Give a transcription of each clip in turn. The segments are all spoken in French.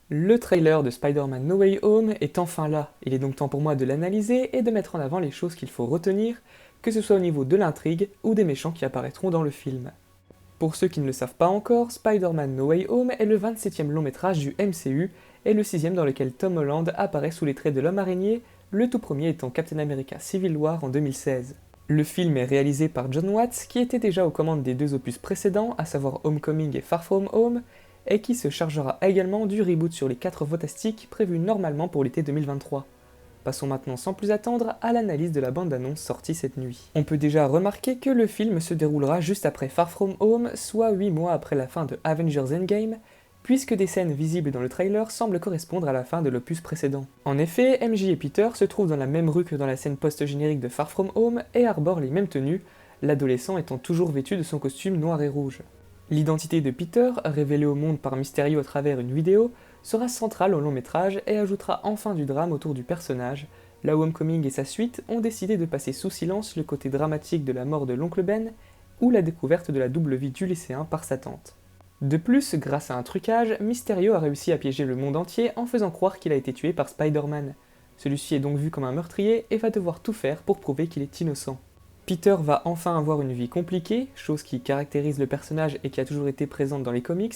Le trailer de Spider-Man No Way Home est enfin là, il est donc temps pour moi de l'analyser et de mettre en avant les choses qu'il faut retenir, que ce soit au niveau de l'intrigue ou des méchants qui apparaîtront dans le film. Pour ceux qui ne le savent pas encore, Spider-Man No Way Home est le 27e long métrage du MCU et le 6e dans lequel Tom Holland apparaît sous les traits de l'homme araignée, le tout premier étant Captain America Civil War en 2016. Le film est réalisé par John Watts, qui était déjà aux commandes des deux opus précédents, à savoir Homecoming et Far From Home, et qui se chargera également du reboot sur les 4 Fantastiques prévu normalement pour l'été 2023. Passons maintenant sans plus attendre à l'analyse de la bande-annonce sortie cette nuit. On peut déjà remarquer que le film se déroulera juste après Far From Home, soit 8 mois après la fin de Avengers Endgame, puisque des scènes visibles dans le trailer semblent correspondre à la fin de l'opus précédent. En effet, MJ et Peter se trouvent dans la même rue que dans la scène post-générique de Far From Home et arborent les mêmes tenues, l'adolescent étant toujours vêtu de son costume noir et rouge. L'identité de Peter, révélée au monde par Mysterio à travers une vidéo, sera centrale au long métrage et ajoutera enfin du drame autour du personnage, là où Homecoming et sa suite ont décidé de passer sous silence le côté dramatique de la mort de l'oncle Ben ou la découverte de la double vie du lycéen par sa tante. De plus, grâce à un trucage, Mysterio a réussi à piéger le monde entier en faisant croire qu'il a été tué par Spider-Man. Celui-ci est donc vu comme un meurtrier et va devoir tout faire pour prouver qu'il est innocent. Peter va enfin avoir une vie compliquée, chose qui caractérise le personnage et qui a toujours été présente dans les comics,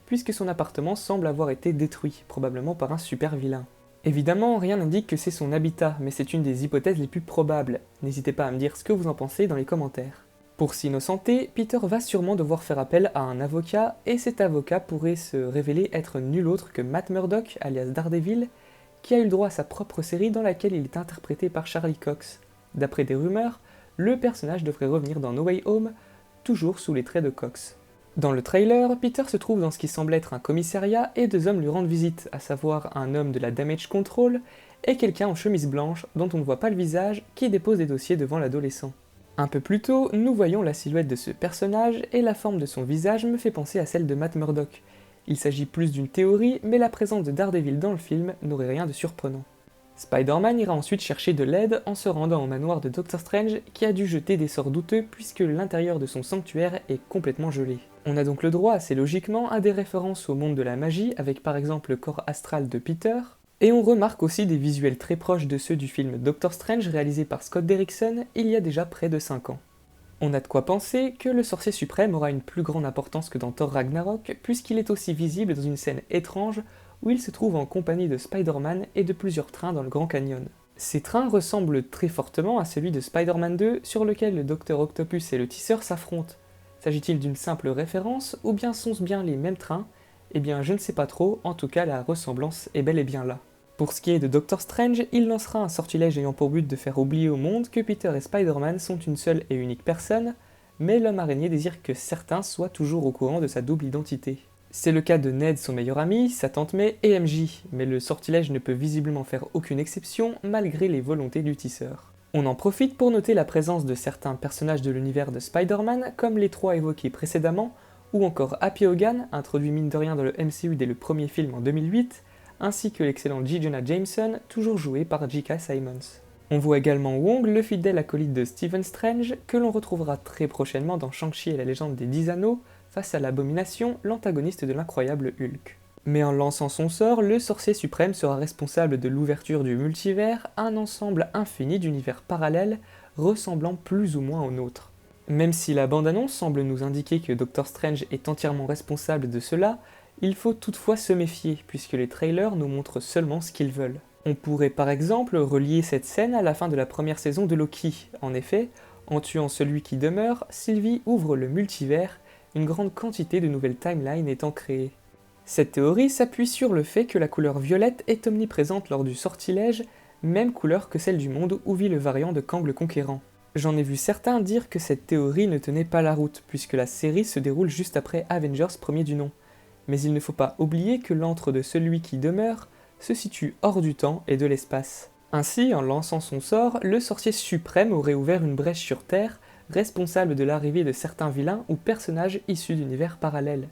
puisque son appartement semble avoir été détruit, probablement par un super vilain. Évidemment, rien n'indique que c'est son habitat, mais c'est une des hypothèses les plus probables. N'hésitez pas à me dire ce que vous en pensez dans les commentaires. Pour s'innocenter, Peter va sûrement devoir faire appel à un avocat, et cet avocat pourrait se révéler être nul autre que Matt Murdock, alias Daredevil, qui a eu le droit à sa propre série dans laquelle il est interprété par Charlie Cox. D'après des rumeurs, le personnage devrait revenir dans No Way Home, toujours sous les traits de Cox. Dans le trailer, Peter se trouve dans ce qui semble être un commissariat et deux hommes lui rendent visite, à savoir un homme de la Damage Control et quelqu'un en chemise blanche dont on ne voit pas le visage qui dépose des dossiers devant l'adolescent. Un peu plus tôt, nous voyons la silhouette de ce personnage et la forme de son visage me fait penser à celle de Matt Murdock. Il s'agit plus d'une théorie, mais la présence de Daredevil dans le film n'aurait rien de surprenant. Spider-Man ira ensuite chercher de l'aide en se rendant au manoir de Doctor Strange qui a dû jeter des sorts douteux puisque l'intérieur de son sanctuaire est complètement gelé. On a donc le droit assez logiquement à des références au monde de la magie avec par exemple le corps astral de Peter, et on remarque aussi des visuels très proches de ceux du film Doctor Strange réalisé par Scott Derrickson il y a déjà près de 5 ans. On a de quoi penser que le sorcier suprême aura une plus grande importance que dans Thor Ragnarok puisqu'il est aussi visible dans une scène étrange où il se trouve en compagnie de Spider-Man et de plusieurs trains dans le Grand Canyon. Ces trains ressemblent très fortement à celui de Spider-Man 2 sur lequel le Docteur Octopus et le Tisseur s'affrontent. S'agit-il d'une simple référence ou bien sont-ce bien les mêmes trains? Eh bien je ne sais pas trop, en tout cas la ressemblance est bel et bien là. Pour ce qui est de Doctor Strange, il lancera un sortilège ayant pour but de faire oublier au monde que Peter et Spider-Man sont une seule et unique personne, mais l'homme araignée désire que certains soient toujours au courant de sa double identité. C'est le cas de Ned, son meilleur ami, sa tante May et MJ, mais le sortilège ne peut visiblement faire aucune exception malgré les volontés du tisseur. On en profite pour noter la présence de certains personnages de l'univers de Spider-Man, comme les trois évoqués précédemment, ou encore Happy Hogan, introduit mine de rien dans le MCU dès le premier film en 2008, ainsi que l'excellent J. Jonah Jameson, toujours joué par J.K. Simmons. On voit également Wong, le fidèle acolyte de Stephen Strange, que l'on retrouvera très prochainement dans Shang-Chi et la légende des 10 anneaux, face à l'Abomination, l'antagoniste de l'incroyable Hulk. Mais en lançant son sort, le sorcier suprême sera responsable de l'ouverture du multivers, un ensemble infini d'univers parallèles ressemblant plus ou moins au nôtre. Même si la bande-annonce semble nous indiquer que Doctor Strange est entièrement responsable de cela, il faut toutefois se méfier, puisque les trailers nous montrent seulement ce qu'ils veulent. On pourrait par exemple relier cette scène à la fin de la première saison de Loki. En effet, en tuant celui qui demeure, Sylvie ouvre le multivers, une grande quantité de nouvelles timelines étant créées. Cette théorie s'appuie sur le fait que la couleur violette est omniprésente lors du sortilège, même couleur que celle du monde où vit le variant de Kang le Conquérant. J'en ai vu certains dire que cette théorie ne tenait pas la route, puisque la série se déroule juste après Avengers premier du nom. Mais il ne faut pas oublier que l'antre de celui qui demeure se situe hors du temps et de l'espace. Ainsi, en lançant son sort, le sorcier suprême aurait ouvert une brèche sur Terre, responsable de l'arrivée de certains vilains ou personnages issus d'univers parallèles.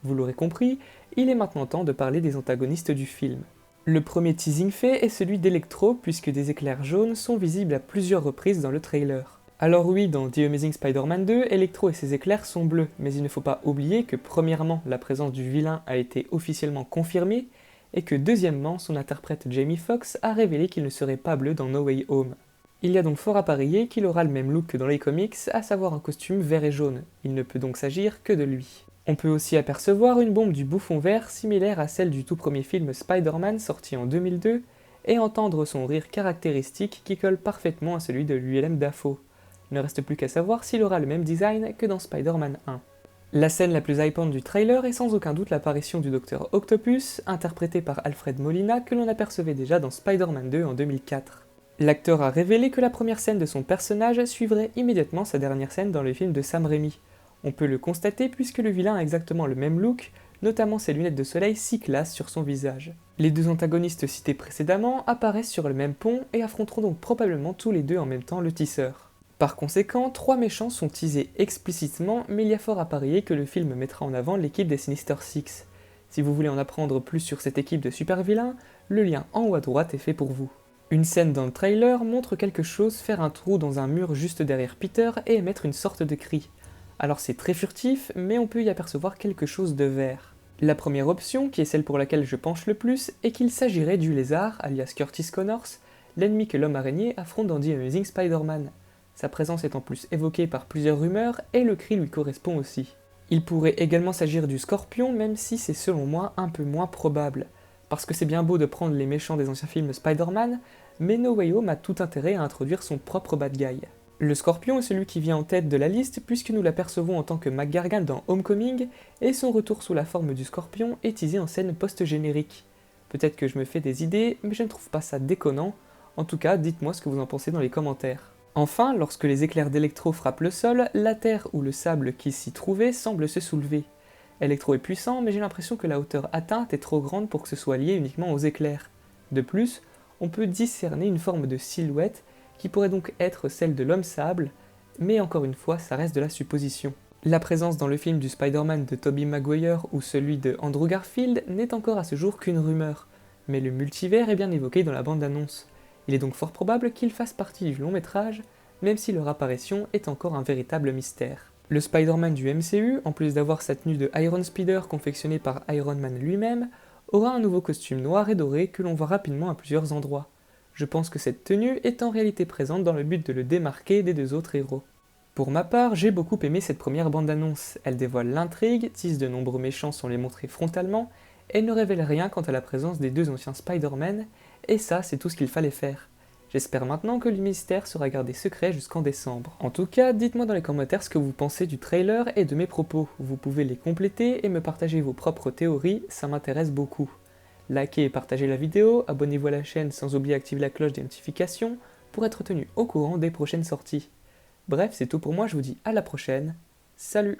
Vous l'aurez compris, il est maintenant temps de parler des antagonistes du film. Le premier teasing fait est celui d'Electro, puisque des éclairs jaunes sont visibles à plusieurs reprises dans le trailer. Alors oui, dans The Amazing Spider-Man 2, Electro et ses éclairs sont bleus, mais il ne faut pas oublier que premièrement, la présence du vilain a été officiellement confirmée, et que deuxièmement, son interprète Jamie Foxx a révélé qu'il ne serait pas bleu dans No Way Home. Il y a donc fort à parier qu'il aura le même look que dans les comics, à savoir un costume vert et jaune. Il ne peut donc s'agir que de lui. On peut aussi apercevoir une bombe du bouffon vert similaire à celle du tout premier film Spider-Man sorti en 2002, et entendre son rire caractéristique qui colle parfaitement à celui de Willem Dafoe. Il ne reste plus qu'à savoir s'il aura le même design que dans Spider-Man 1. La scène la plus hypante du trailer est sans aucun doute l'apparition du Docteur Octopus, interprété par Alfred Molina que l'on apercevait déjà dans Spider-Man 2 en 2004. L'acteur a révélé que la première scène de son personnage suivrait immédiatement sa dernière scène dans le film de Sam Raimi. On peut le constater puisque le vilain a exactement le même look, notamment ses lunettes de soleil si classe sur son visage. Les deux antagonistes cités précédemment apparaissent sur le même pont et affronteront donc probablement tous les deux en même temps le tisseur. Par conséquent, 3 méchants sont teasés explicitement, mais il y a fort à parier que le film mettra en avant l'équipe des Sinister Six. Si vous voulez en apprendre plus sur cette équipe de super vilains, le lien en haut à droite est fait pour vous. Une scène dans le trailer montre quelque chose faire un trou dans un mur juste derrière Peter et émettre une sorte de cri. Alors c'est très furtif, mais on peut y apercevoir quelque chose de vert. La première option, qui est celle pour laquelle je penche le plus, est qu'il s'agirait du lézard, alias Curtis Connors, l'ennemi que l'homme araignée affronte dans The Amazing Spider-Man. Sa présence est en plus évoquée par plusieurs rumeurs et le cri lui correspond aussi. Il pourrait également s'agir du Scorpion, même si c'est selon moi un peu moins probable. Parce que c'est bien beau de prendre les méchants des anciens films Spider-Man, mais No Way Home a tout intérêt à introduire son propre bad guy. Le Scorpion est celui qui vient en tête de la liste puisque nous l'apercevons en tant que McGargan dans Homecoming, et son retour sous la forme du Scorpion est teasé en scène post-générique. Peut-être que je me fais des idées, mais je ne trouve pas ça déconnant. En tout cas, dites-moi ce que vous en pensez dans les commentaires. Enfin, lorsque les éclairs d'Electro frappent le sol, la terre ou le sable qui s'y trouvait semble se soulever. Electro est puissant, mais j'ai l'impression que la hauteur atteinte est trop grande pour que ce soit lié uniquement aux éclairs. De plus, on peut discerner une forme de silhouette qui pourrait donc être celle de l'homme sable, mais encore une fois, ça reste de la supposition. La présence dans le film du Spider-Man de Tobey Maguire ou celui de Andrew Garfield n'est encore à ce jour qu'une rumeur, mais le multivers est bien évoqué dans la bande-annonce. Il est donc fort probable qu'il fasse partie du long métrage, même si leur apparition est encore un véritable mystère. Le Spider-Man du MCU, en plus d'avoir sa tenue de Iron Spider confectionnée par Iron Man lui-même, aura un nouveau costume noir et doré que l'on voit rapidement à plusieurs endroits. Je pense que cette tenue est en réalité présente dans le but de le démarquer des deux autres héros. Pour ma part, j'ai beaucoup aimé cette première bande-annonce. Elle dévoile l'intrigue, tease de nombreux méchants sans les montrer frontalement, et ne révèle rien quant à la présence des deux anciens Spider-Man, et ça, c'est tout ce qu'il fallait faire. J'espère maintenant que le mystère sera gardé secret jusqu'en décembre. En tout cas, dites-moi dans les commentaires ce que vous pensez du trailer et de mes propos. Vous pouvez les compléter et me partager vos propres théories, ça m'intéresse beaucoup. Likez et partagez la vidéo, abonnez-vous à la chaîne sans oublier d'activer la cloche des notifications pour être tenu au courant des prochaines sorties. Bref, c'est tout pour moi, je vous dis à la prochaine. Salut!